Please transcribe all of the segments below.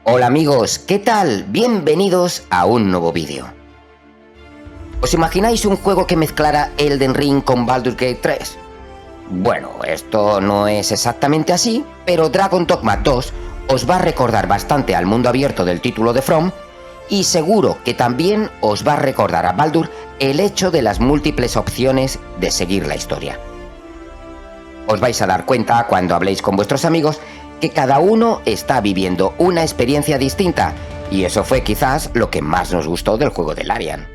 Hola amigos, ¿qué tal? Bienvenidos a un nuevo vídeo. ¿Os imagináis un juego que mezclara Elden Ring con Baldur's Gate 3? Bueno, esto no es exactamente así, pero Dragon Dogma 2 os va a recordar bastante al mundo abierto del título de From, y seguro que también os va a recordar a Baldur el hecho de las múltiples opciones de seguir la historia. Os vais a dar cuenta cuando habléis con vuestros amigos que cada uno está viviendo una experiencia distinta, y eso fue quizás lo que más nos gustó del juego de Larian.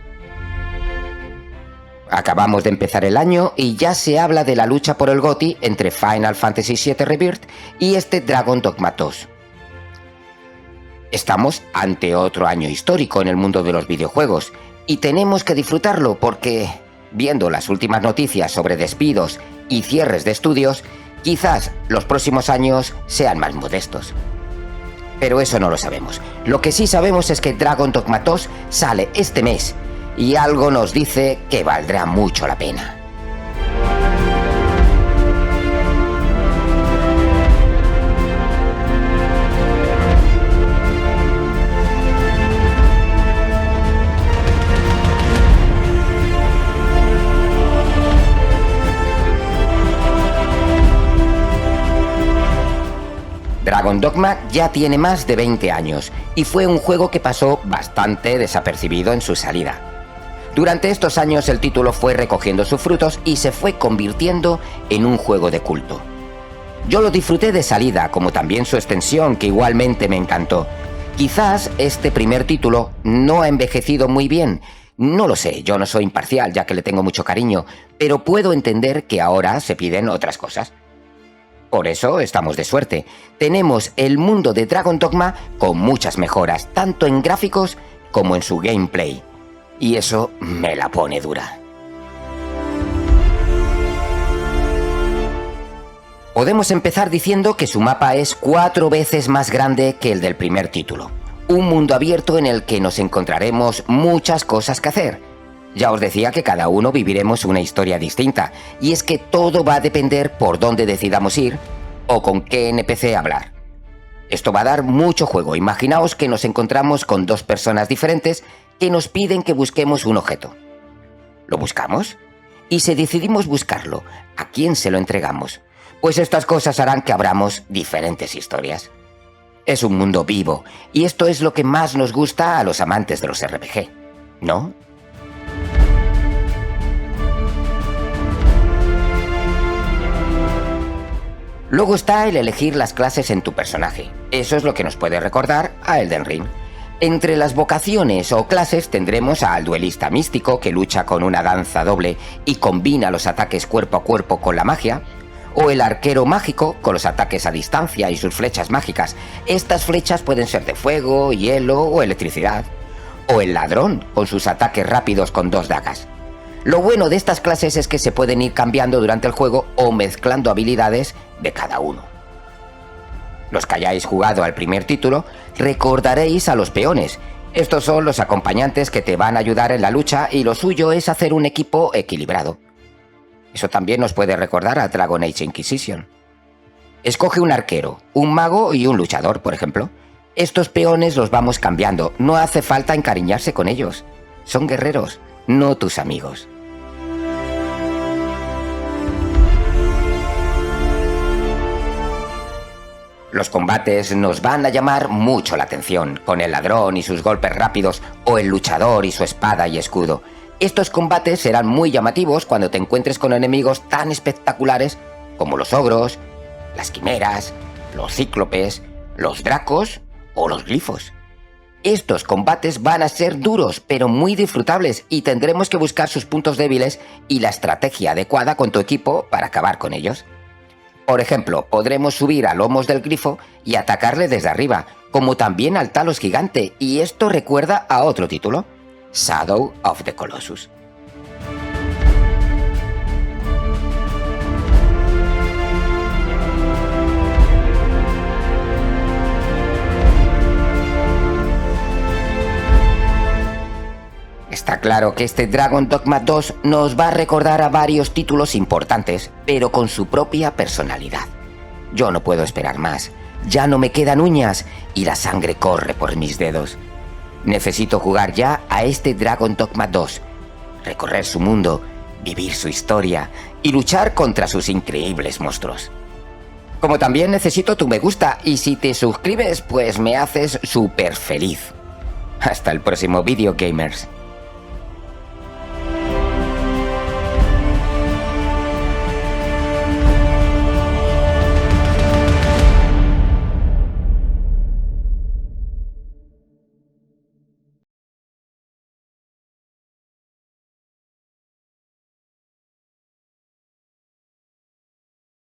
Acabamos de empezar el año y ya se habla de la lucha por el GOTY entre Final Fantasy VII Rebirth y este Dragon Dogma 2. Estamos ante otro año histórico en el mundo de los videojuegos y tenemos que disfrutarlo porque, viendo las últimas noticias sobre despidos y cierres de estudios, quizás los próximos años sean más modestos. Pero eso no lo sabemos. Lo que sí sabemos es que Dragon Dogma 2 sale este mes y algo nos dice que valdrá mucho la pena. Dragon Dogma ya tiene más de 20 años y fue un juego que pasó bastante desapercibido en su salida. Durante estos años el título fue recogiendo sus frutos y se fue convirtiendo en un juego de culto. Yo lo disfruté de salida, como también su extensión, que igualmente me encantó. Quizás este primer título no ha envejecido muy bien. No lo sé, yo no soy imparcial, ya que le tengo mucho cariño, pero puedo entender que ahora se piden otras cosas. Por eso estamos de suerte. Tenemos el mundo de Dragon Dogma con muchas mejoras, tanto en gráficos como en su gameplay. Y eso me la pone dura. Podemos empezar diciendo que su mapa es 4 veces más grande que el del primer título. Un mundo abierto en el que nos encontraremos muchas cosas que hacer. Ya os decía que cada uno viviremos una historia distinta, y es que todo va a depender por dónde decidamos ir o con qué NPC hablar. Esto va a dar mucho juego. Imaginaos que nos encontramos con 2 personas diferentes que nos piden que busquemos un objeto. ¿Lo buscamos? Y si decidimos buscarlo, ¿a quién se lo entregamos? Pues estas cosas harán que abramos diferentes historias. Es un mundo vivo, y esto es lo que más nos gusta a los amantes de los RPG, ¿no? Luego está el elegir las clases en tu personaje. Eso es lo que nos puede recordar a Elden Ring. Entre las vocaciones o clases tendremos al duelista místico, que lucha con una danza doble y combina los ataques cuerpo a cuerpo con la magia, o el arquero mágico, con los ataques a distancia y sus flechas mágicas. Estas flechas pueden ser de fuego, hielo o electricidad. O el ladrón, con sus ataques rápidos con 2 dagas. Lo bueno de estas clases es que se pueden ir cambiando durante el juego o mezclando habilidades de cada uno. Los que hayáis jugado al primer título recordaréis a los peones. Estos son los acompañantes que te van a ayudar en la lucha, y lo suyo es hacer un equipo equilibrado. Eso también nos puede recordar a Dragon Age Inquisition. Escoge un arquero, un mago y un luchador, por ejemplo. Estos peones los vamos cambiando, no hace falta encariñarse con ellos. Son guerreros, no tus amigos. Los combates nos van a llamar mucho la atención, con el ladrón y sus golpes rápidos, o el luchador y su espada y escudo. Estos combates serán muy llamativos cuando te encuentres con enemigos tan espectaculares como los ogros, las quimeras, los cíclopes, los dracos o los glifos. Estos combates van a ser duros, pero muy disfrutables, y tendremos que buscar sus puntos débiles y la estrategia adecuada con tu equipo para acabar con ellos. Por ejemplo, podremos subir a lomos del grifo y atacarle desde arriba, como también al Talos gigante, y esto recuerda a otro título, Shadow of the Colossus. Está claro que este Dragon Dogma 2 nos va a recordar a varios títulos importantes, pero con su propia personalidad. Yo no puedo esperar más. Ya no me quedan uñas y la sangre corre por mis dedos. Necesito jugar ya a este Dragon Dogma 2, recorrer su mundo, vivir su historia y luchar contra sus increíbles monstruos. Como también necesito tu me gusta y si te suscribes pues me haces súper feliz. Hasta el próximo vídeo, gamers.